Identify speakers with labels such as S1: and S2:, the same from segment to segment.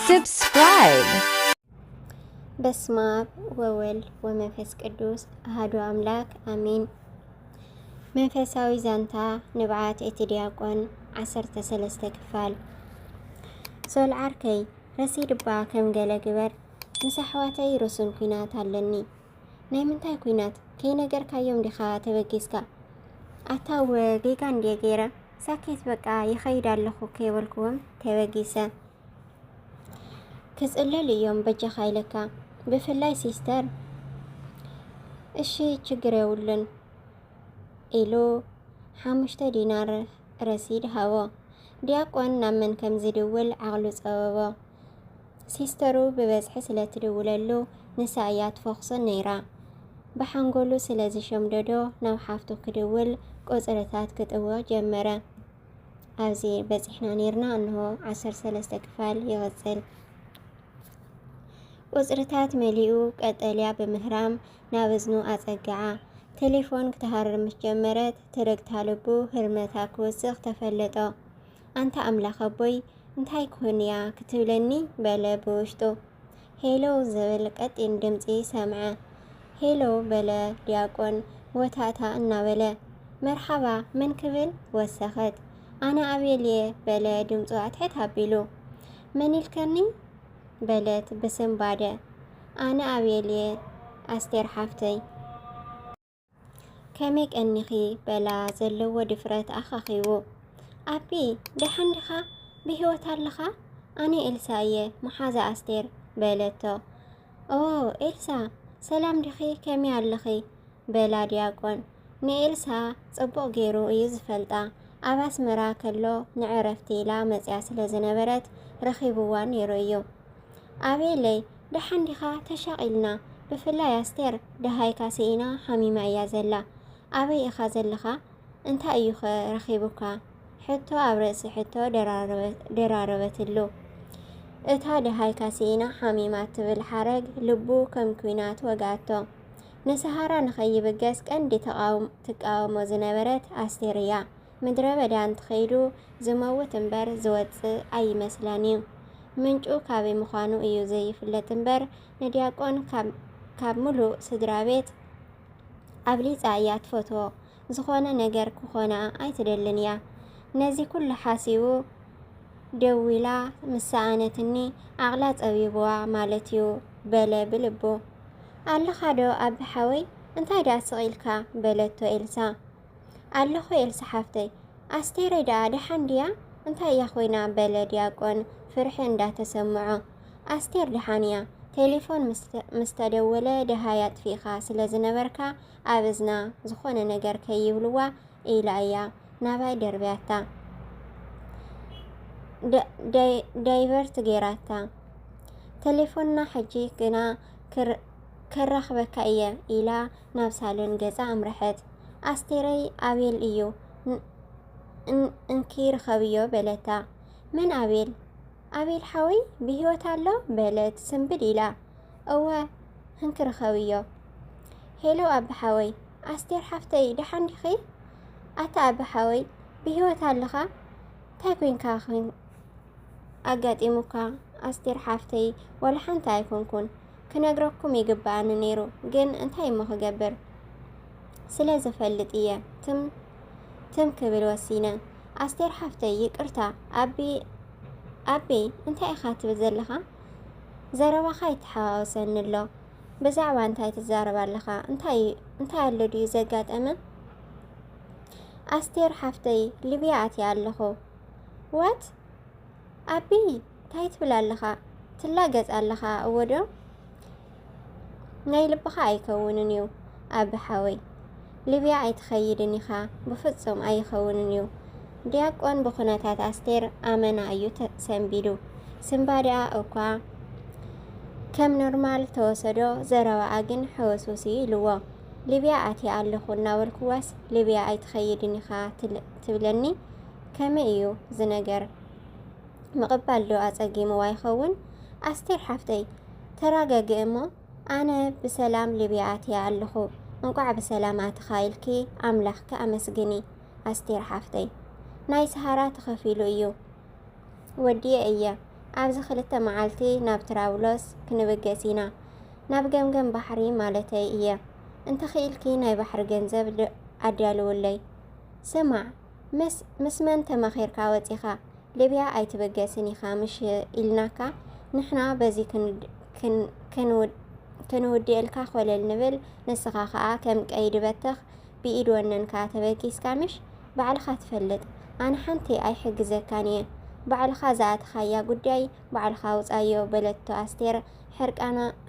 S1: Subscribe. በስመ አብ ወወልድ ወመንፈስ ቅዱስ አሐዱ አምላክ አሜን። መንፈሳዊ ዛንታ ንብዓት እቲ ዲያቆን 13 ክፋል ሶልዓርከይ ረሲድባ ከም ገለ ግበር ምስ ኣሕዋተይ ርሱን ኩናት ኣለኒ። ናይ ምንታይ ኩናት ከይነገርካዮም ዲኻ ተበጊስካ? ኣታወ ጌጋ እንድየ ገይረ ሳኬት በቃ ይኸይድ ኣለኹ ከይበልክዎም ተበጊሰ ክጽልል እዮም በጀኻ ኢለካ ብፍላይ ሲስተር እሺ ችግር የውልን ኢሉ 5 ዲናር ረሲድ ሃቦ። ዲያቆን ናብ መን ከም ዝድውል ዓቕሉ ጸበቦ። ሲስተሩ ብበዝሒ ስለትድውለሉ ንሳ እያ ትፎኽሶን ነይራ። ብሓንጎሉ ስለ ዝሸምደዶ ናብ ሓፍቱ ክድውል ቁፅርታት ክጥዎ ጀመረ። ኣብዚ በፂሕና ነርና እንሆ 13 ክፋል ይቕጽል። ቁፅርታት መሊኡ ቀጠልያ ብምህራም ናብ እዝኑ ኣጸግዓ። ቴሌፎን ክትሃርር ምስ ጀመረት ትርግታ ልቡ ህርመታ ክውስኽ ተፈለጦ። ኣንታ ኣምላኽ ኣቦይ እንታይ ክሆን እያ ክትብለኒ በለ ብውሽጡ። ሄሎ ዝብል ቀጢን ድምፂ ሰምዐ። ሄሎ በለ ዲያቆን ወታታ እናበለ። መርሓባ መን ክብል ወሰኸት። ኣነ ኣቤልየ በለ ድምፁ ኣትሕት ኣቢሉ። መን ኢልከኒ በለት ብስምባደ። ኣነ ኣቤልየ ኣስቴር ሓፍተይ። ከመይ ቀኒኺ በላ ዘለዎ ድፍረት ኣኻኺቡ። ኣቢ ደሓን ዲኻ ብሂወት ኣለኻ? ኣነ ኤልሳ እየ መሓዛ ኣስቴር በለቶ። ኦ ኤልሳ ሰላም ዲኺ ከመይ ኣለኺ በላ ዲያቆን። ንኤልሳ ጽቡቕ ገይሩ እዩ ዝፈልጣ። ኣብ ኣስመራ ከሎ ንዕረፍቲ ኢላ መፅያ ስለ ዝነበረት ረኺብዋ ነይሩ እዩ። ኣቤለይ ደሓን ዲኻ ተሻቒልና። ብፍላይ ኣስቴር ደሃይካ ስኢና ሓሚማ እያ ዘላ። ኣበይ ኢኻ ዘለኻ? እንታይ እዩ ኸ ረኺቡካ? ሕቶ ኣብ ርእሲ ሕቶ ደራረበትሉ። እታ ደሃይካ ስኢና ሓሚማ ትብል ሓረግ ልቡ ከም ኩናት ወጋእቶ። ንሰሃራ ንኸይብገስ ቀንዲ ትቃወሞ ዝነበረት ኣስቴር እያ። ምድረ በዳ እንትኸይዱ ዝመውት እምበር ዝወፅእ ኣይመስላን እዩ። ምንጩ ካበይ ምዃኑ እዩ ዘይፍለጥ እምበር ንዲያቆን ካብ ሙሉእ ስድራ ቤት ኣብሊፃ እያ ትፈትዎ። ዝኾነ ነገር ክኾና ኣይትደልን እያ። ነዚ ኩሉ ሓሲቡ ደዊላ ምሰኣነትኒ ዓቕላ ፀቢብዋ ማለት እዩ በለ ብልቡ። ኣለኻ ዶ ኣቢ ሓወይ እንታይ ዳ ስቒልካ በለቶ ኤልሳ። ኣለኹ ኤልሳ ሓፍተይ። ኣስቴረይ ዳ ደሓን ድያ እንታይ እያ ኮይና በለ ዲያቆን ፍርሒ እንዳተሰምዖ። ኣስቴር ደሓን እያ። ቴሌፎን ምስተደወለ ደሃያ ጥፊኻ ስለ ዝነበርካ ኣብ እዝና ዝኾነ ነገር ከይብልዋ ኢላ እያ ናባይ ደርብያታ ዳይቨርት ገይራታ። ቴሌፎንና ሕጂ ግና ከራኽበካ እየ ኢላ ናብ ሳሎን ገዛ ኣምርሐት። ኣስቴረይ ኣቤል እዩ እንኪ ርኸብዮ በለታ። መን ኣቤል? ኣቤል ሓወይ ብሂወት ኣሎ በለት ስንብድ ኢላ። እወ ህንክርኸብዮ። ሄሎ ኣቢ ሓወይ ኣስቴር ሓፍተይ ደሓን ዲኺ? ኣታ ኣቢ ሓወይ ብሂወት ኣለኻ? እንታይ ኮንካ ኣጋጢሙካ? ኣስቴር ሓፍተይ ወላ ሓንቲ ኣይኮንኩን። ክነግረኩም ይግባኣኒ ነይሩ ግን እንታይ እሞ ክገብር ስለ ዝፈልጥ እየ ትም ክብል ወሲነ። ኣስቴር ሓፍተይ ይቅርታ ኣቤ እንታይ ኢኻ ትብል ዘለኻ? ዘረባኻ ይተሓዋወሰኒ ኣሎ። ብዛዕባ እንታይ ትዛረባ ኣለኻ? እንታይ ኣሎ ድዩ ዘጋጠመ? ኣስቴር ሓፍተይ ሊብያ ኣትያ ኣለኹ። ዋት ኣቢ እንታይ ትብል ኣለኻ? ትላገጽ ኣለኻ እወ ዶ? ናይ ልብኻ ኣይከውንን እዩ ኣቢ ሓወይ። ሊብያ ኣይትኸይድን ኢኻ? ብፍጹም ኣይኸውንን እዩ። ዲያቆን ብኹነታት ኣስቴር ኣመና እዩ ሰንቢዱ። ስምባድኣ እኳ ከም ኖርማል ተወሰዶ፣ ዘረባኣ ግን ሕወስውስ ኢልዎ። ሊብያ ኣትያ ኣለኹ እናበልክዋስ ሊብያ ኣይትኸይድን ኢኻ ትብለኒ? ከመይ እዩ ዝነገር? ምቕባል ዶ ኣጸጊምዋ ይኸውን? ኣስቴር ሓፍተይ ተራጋግእ እሞ። ኣነ ብሰላም ሊብያ ኣትያ ኣለኹ። እንቋዕ ብሰላም ኣትኻ ኢልኪ ኣምላኽከ ኣመስግኒ ኣስቴር ሓፍተይ። ናይ ሰሃራ ተኸፊሉ እዩ ወዲየ እየ ኣብዚ 2 መዓልቲ ናብ ትራብሎስ ክንብገስ ኢና ናብ ገምገም ባሕሪ ማለተይ እየ እንተኽኢልኪ ናይ ባሕሪ ገንዘብ ኣዳልውለይ ስማዕ ምስ መን ተመኺርካ ወፂኻ ሊብያ ኣይትበገስን ኢኻ ምሽ ኢልናካ ንሕና በዚ ክንውድኤልካ ኮለል ንብል ንስኻ ከዓ ከም ቀይዲ በትኽ ብኢድ ወነንካ ተበጊስካ ምሽ ባዕልኻ ትፈልጥ ኣነ ሓንቲ ኣይሕግዘካን እየ ባዕልኻ ዝኣትኻያ ጉዳይ ባዕልኻ ውፃዮ በለቶ ኣስቴር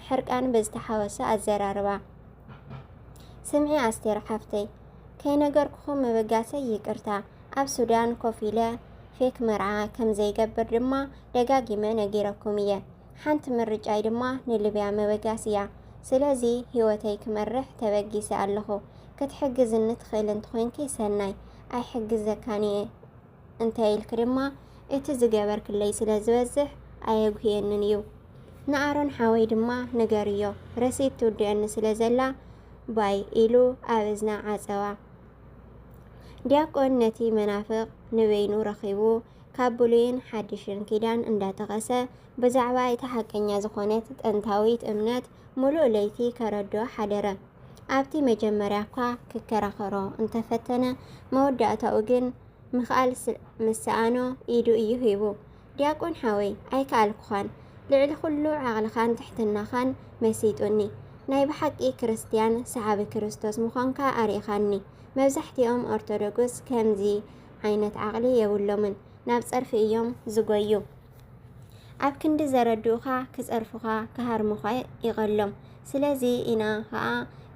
S1: ሕርቃን ብዝተሓወሰ ኣዘራርባ ስምዒ ኣስቴር ሓፍተይ ከይነገርኩኹም መበጋሰይ ይቅርታ ኣብ ሱዳን ኮፍ ኢለ ፌክ መርዓ ከም ዘይገብር ድማ ደጋጊመ ነጊረኩም እየ ሓንቲ ምርጫይ ድማ ንሊብያ መበጋስ እያ ስለዚ ህይወተይ ክመርሕ ተበጊሰ ኣለኹ ክትሕግዝኒ ትኽእል እንትኮንኪ ሰናይ ኣይሕግዘካን እየ እንተይልክ ድማ እቲ ዝገበርክለይ ስለ ዝበዝሕ ኣየጉየንን እዩ ንኣሮን ሓወይ ድማ ንገርዮ ረሲት ትውድአኒ ስለ ዘላ ባይ ኢሉ ኣብ እዝና ዓፀዋ ዲያቆን ነቲ መናፍቕ ንበይኑ ረኺቡ ካብ ብሉይን ሓድሽን ኪዳን እንዳጠቐሰ ብዛዕባ እቲ ሓቀኛ ዝኾነት ጥንታዊት እምነት ሙሉእ ለይቲ ከረዶ ሓደረ ኣብቲ መጀመርያ እኳ ክከራኸሮ እንተፈተነ መወዳእታኡ ግን ምኽኣል ምስኣኖ ኢዱ እዩ ሂቡ ዲያቆን ሓወይ ኣይከኣልኩኻን ልዕሊ ኩሉ ዓቕልኻን ትሕትናኻን መሲጡኒ ናይ ብሓቂ ክርስቲያን ሰሓቢ ክርስቶስ ምዃንካ ኣርኢኻኒ መብዛሕቲኦም ኦርቶዶክስ ከምዚ ዓይነት ዓቕሊ የብሎምን ናብ ፀርፊ እዮም ዝጎዩ ኣብ ክንዲ ዘረድኡኻ ክፀርፉኻ ክሃርሙኻ ይቐሎም ስለዚ ኢና ከዓ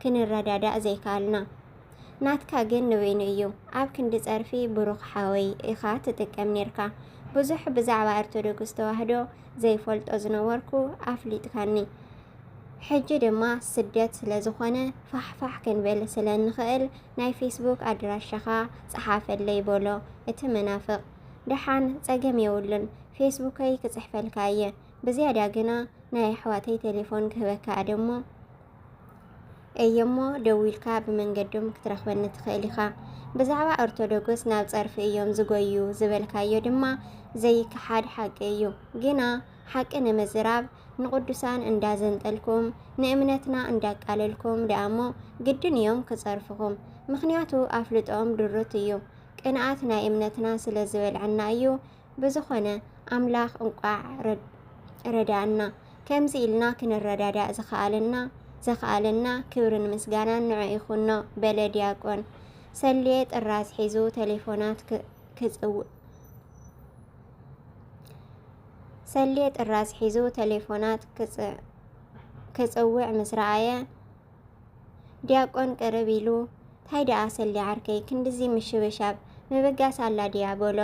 S1: ክንረዳዳእ ዘይከኣልና ናትካ ግን ንበይኑ እዩ ኣብ ክንዲ ፀርፊ ብሩኽ ሓወይ ኢኻ ትጥቀም ነርካ ብዙሕ ብዛዕባ ኦርቶዶክስ ተዋህዶ ዘይፈልጦ ዝነበርኩ ኣፍሊጥካኒ ሕጂ ድማ ስደት ስለ ዝኾነ ፋሕፋሕ ክንብል ስለ ንኽእል ናይ ፌስቡክ ኣድራሻኻ ፀሓፈለይ በሎ እቲ መናፍቕ ደሓን ፀገም የብሉን ፌስቡከይ ክፅሕፈልካ እየ ብዝያዳ ግና ናይ ኣሕዋተይ ቴሌፎን ክህበካ ደሞ እየሞ ደዊልካ ብመንገዶም ክትረኽበኒ ትኽእል ኢኻ ብዛዕባ ኦርቶዶክስ ናብ ፀርፊ እዮም ዝጎዩ ዝበልካዮ ድማ ዘይከሓድ ሓቂ እዩ ግና ሓቂ ንምዝራብ ንቅዱሳን እንዳዘንጠልኩም ንእምነትና እንዳቃለልኩም ደኣሞ ግድን እዮም ክፀርፍኹም ምክንያቱ ኣፍልጦም ድሩት እዩ ቅንኣት ናይ እምነትና ስለ ዝበልዐና እዩ ብዝኾነ ኣምላኽ እንቋዕ ረዳእና ከምዚ ኢልና ክንረዳዳእ ዘኸኣለና ክብርን ምስጋናን ንዑ ይኹኖ በለ ዲያቆን ሰልየ ጥራዝ ሒዙ ቴሌፎናት ክጽውዕ ምስ ረኣየ ዲያቆን ቅርብ ኢሉ ታይ ደኣ ሰሊ ዓርከይ ክንድዚ ምሽብሻብ ምብጋስ ኣላ ድያ በሎ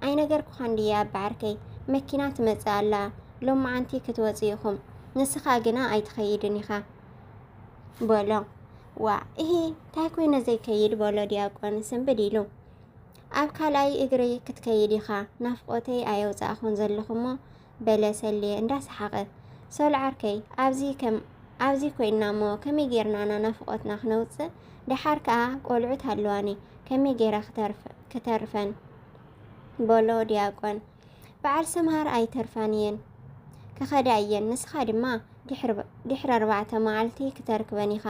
S1: ኣይነገርኩኻን ድያ ኣባዓርከይ መኪና ትመጽእ ኣላ ሎማዓንቲ ክትወፂ ኢኹም ንስኻ ግና ኣይትኸይድን ኢኻ በሎ ዋ እሂ ታይ ኮይነ ዘይከይድ በሎ ዲያቆን ስንብድ ኢሉ ኣብ ካልኣይ እግሪ ክትከይድ ኢኻ ናፍቆተይ ኣየውፃእኹን ዘለኹሞ በለ ሰልየ እንዳሰሓቐ ሰል ዓርከይ ኣብዚ ኮይና ሞ ከመይ ጌርናና ናፍቆትና ክነውፅእ ድሓር ከዓ ቆልዑት ኣለዋኒ ከመይ ጌራ ክተርፈን በሎ ዲያቆን በዓል ሰምሃር ኣይተርፋን እየን ክኸዳ እየን ንስኻ ድማ ድሕሪ 4 መዓልቲ ክተርክበን ኢኻ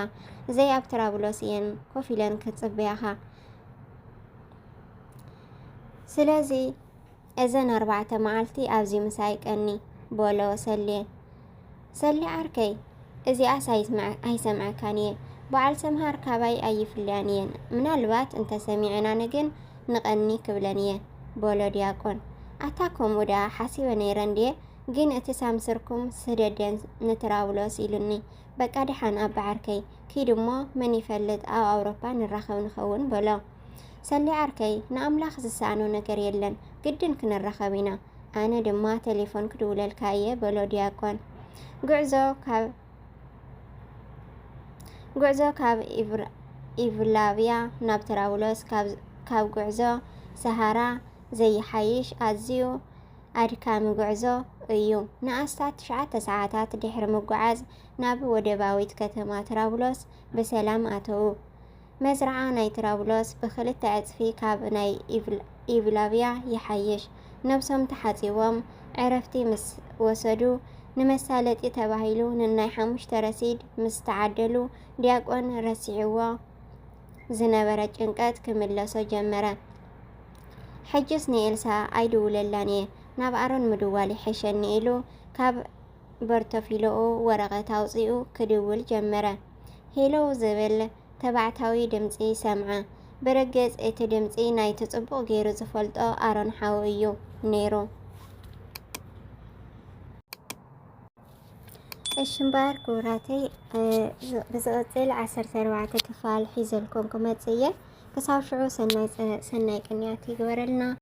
S1: ዘይ ኣብ ትራብሎስ እየን ኮፍ ኢለን ክፅበያኻ ስለዚ እዘን 4 መዓልቲ ኣብዚ ምሳይ ቀኒ በሎ ሰሊ ዓርከይ እዚኣስ ኣይሰምዐካን እየ በዓል ሰምሃር ካባይ ኣይፍልያን እየን ምናልባት እንተሰሚዕና ንግን ንቐኒ ክብለን እየ በሎ ዲያቆን ኣታ ከምኡ ዳ ሓሲበ ነይረ እንድየ ግን እቲ ሳምስርኩም ስደደን ንትራብሎስ ኢሉኒ በቃ ድሓን ኣባዓርከይ ኪድሞ መን ይፈልጥ ኣብ ኣውሮፓ ንራኸብ ንኸውን በሎ ሰሊ ዓርከይ ንኣምላኽ ዝሰኣኖ ነገር የለን ግድን ክንራኸብ ኢና ኣነ ድማ ቴሌፎን ክድውለልካ እየ በሎ ዲያቆን ጉዕዞ ካብ ኢቭላብያ ናብ ትራብሎስ ካብ ጉዕዞ ሰሃራ ዘይሓይሽ ኣዝዩ ኣድካሚ ጉዕዞ እዩ ንኣስታት 9 ሰዓታት ድሕሪ ምጓዓዝ ናብ ወደባዊት ከተማ ትራብሎስ ብሰላም ኣተዉ መዝረዓ ናይ ትራብሎስ ብክልተ ዕፅፊ ካብ ናይ ኢቭላቪያ ይሓይሽ ነብሶም ተሓፂቦም ዕረፍቲ ምስ ወሰዱ ንመሳለጢ ተባሂሉ ንናይ 5 ረሲድ ምስ ተዓደሉ ዲያቆን ረሲዕዎ ዝነበረ ጭንቀት ክምለሶ ጀመረ። ሕጅስ ንኤልሳ ኣይድውለላን እየ ናብ ኣሮን ምድዋል ይሕሸኒ ኢሉ ካብ በርቶፊሎኡ ወረቐት ኣውፂኡ ክድውል ጀመረ። ሄሎ ዝብል ተባዕታዊ ድምፂ ሰምዐ። ብርግፅ እቲ ድምፂ ናይቲ ጽቡቕ ገይሩ ዝፈልጦ ኣሮን ሓዊ እዩ ነይሩ። እሽምባር ክቡራተይ ብዝቕፅል 14 ክፋል ሒዘልኩም ክመጽእ እየ። ክሳብ ሽዑ ሰናይ ቅንያት ይግበረልና።